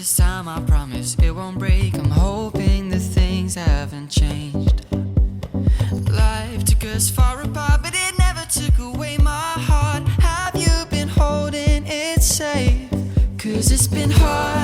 this time I promise it won't break. I'm hoping that things haven't changed. Life took us far apart, but it never took away my heart. Have you been holding it safe? 'Cause it's been hard